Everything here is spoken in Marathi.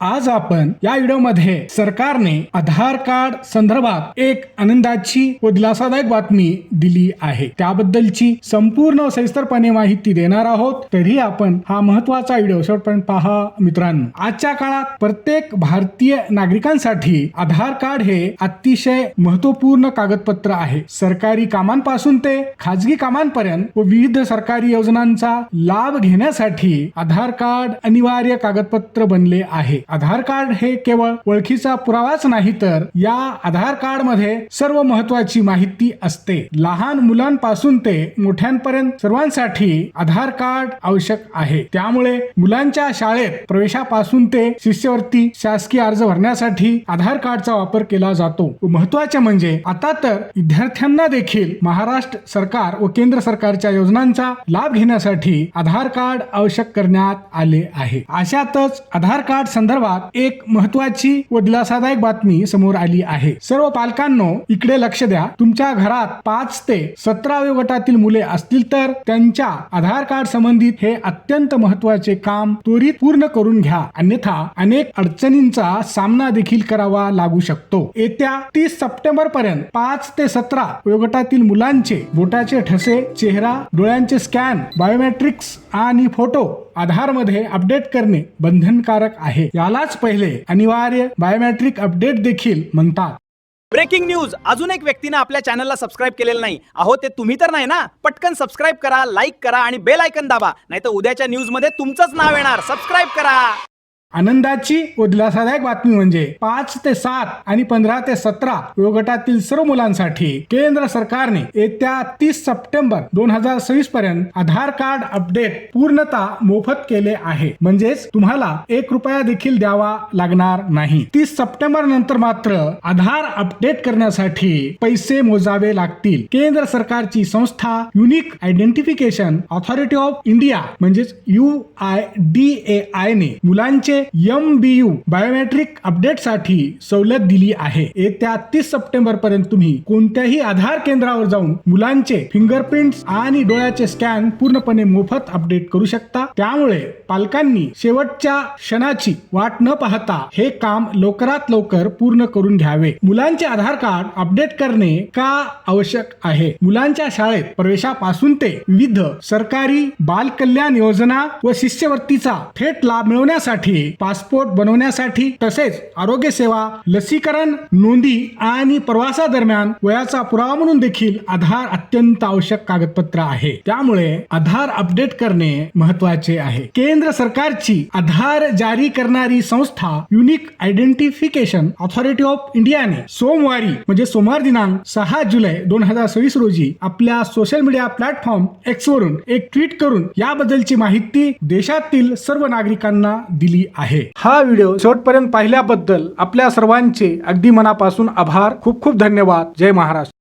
आज आपण या व्हिडिओमध्ये सरकारने आधार कार्ड संदर्भात एक आनंदाची व दिलासादायक बातमी दिली आहे। त्याबद्दलची संपूर्ण सविस्तरपणे माहिती देणार आहोत, तरी आपण हा महत्त्वाचा व्हिडिओ शेवटपर्यंत पहा मित्रांनो। आजच्या काळात प्रत्येक भारतीय नागरिकांसाठी आधार कार्ड हे अतिशय महत्त्वपूर्ण कागदपत्र आहे। सरकारी कामांपासून ते खाजगी कामांपर्यंत व विविध सरकारी योजनांचा लाभ घेण्यासाठी आधार कार्ड अनिवार्य कागदपत्र बनले आहे। आधार कार्ड हे केवळ ओळखीचा पुरावाच नाही, तर या आधार कार्ड मध्ये सर्व महत्त्वाची माहिती असते। लहान मुलांपासून ते मोठ्यांपर्यंत सर्वांसाठी आधार कार्ड आवश्यक आहे। त्यामुळे मुलांच्या शाळेत प्रवेशापासून ते शिष्यवृत्ती शासकीय अर्ज भरण्यासाठी आधार कार्डचा वापर केला जातो। महत्त्वाचे म्हणजे आता तर विद्यार्थ्यांना देखील महाराष्ट्र सरकार व केंद्र सरकारच्या योजनांचा लाभ घेण्यासाठी आधार कार्ड आवश्यक करण्यात आले आहे। अशातच आधार कार्ड संदर्भात एक महत्त्वाची व दिलासादायक बातमी समोर आली आहे। सर्व पालकांनो इकडे लक्ष द्या। तुमच्या घरात 5 ते 17 वयोगटातील मुले असतील तर त्यांच्या आधार कार्ड संबंधित हे अत्यंत महत्त्वाचे काम त्वरित पूर्ण करून घ्या, अन्यथा अनेक अडचणींचा सामना देखील करावा लागू शकतो। येत्या 30 सप्टेंबर पर्यंत 5 ते 17 वयोगटातील मुलांचे बोटाचे ठसे, चेहरा, डोळ्यांचे स्कॅन, बायोमेट्रिक्स आणि फोटो आधार मध्ये अपडेट करणे बंधनकारक आहे। यालाच पहिले अनिवार्य बायोमेट्रिक अपडेट देखील म्हणतात। ब्रेकिंग न्यूज, अजून एक व्यक्तीने आपल्या चॅनलला सबस्क्राइब केलेलं नाही। अहो ते तुम्ही तर नाही ना? पटकन सबस्क्राइब करा, लाईक करा आणि बेल आयकन दाबा, नाहीतर उद्याच्या न्यूज मध्ये तुमचंच नाव येणार। सबस्क्राइब करा। आनंदाची व दिलासादायक बातमी म्हणजे 5 ते 7 आणि 15 ते 17 वयोगटातील सर्व मुलांसाठी केंद्र सरकारने येत्या 30 सप्टेंबर 2026 पर्यंत आधार कार्ड अपडेट पूर्णतः मोफत केले आहे। म्हणजेच तुम्हाला 1 रुपया देखील द्यावा लागणार नाही। 30 सप्टेंबर नंतर मात्र आधार अपडेट करण्यासाठी पैसे मोजावे लागतील। केंद्र सरकारची संस्था unique identification authority of India म्हणजेच UIDAI ने मुलांचे MBU बायोमेट्रिक अपडेट साठी सवलत दिली आहे। येत्या 30 सप्टेंबर पर्यंत तुम्ही कोणत्याही आधार केंद्रावर जाऊन मुलांचे फिंगरप्रिंट्स आणि डोळ्याचे स्कॅन पूर्णपणे मोफत अपडेट करू शकता। त्यामुळे पालकांनी शेवटच्या क्षणाची वाट न पाहता हे काम लवकरात लवकर पूर्ण करून घ्यावे। मुलांचे आधार कार्ड अपडेट करणे का आवश्यक आहे? मुलांच्या शाळेत प्रवेशापासून ते विविध सरकारी बाल कल्याण योजना व शिष्यवृत्तीचा थेट लाभ मिळवण्यासाठी, पासपोर्ट बनवण्यासाठी, तसेच आरोग्य सेवा, लसीकरण, नोंदी आणि प्रवासादरम्यान वयाचा पुरावा म्हणून देखील आधार अत्यंत आवश्यक कागदपत्र आहे। त्यामुळे आधार अपडेट करणे महत्त्वाचे आहे। केंद्र सरकारची आधार जारी करणारी संस्था युनिक आयडेंटिफिकेशन ऑथॉरिटी ऑफ इंडियाने सोमवारी म्हणजे सोमवार दिनांक 6 जुलै 2026 रोजी आपल्या सोशल मीडिया प्लॅटफॉर्म X वरून एक ट्विट करून याबद्दलची माहिती देशातील सर्व नागरिकांना दिली आहे। हा व्हिडिओ शेवटपर्यंत पाहिल्याबद्दल आपल्या सर्वांचे अगदी मनापासून आभार। खूप खूप धन्यवाद। जय महाराष्ट्र।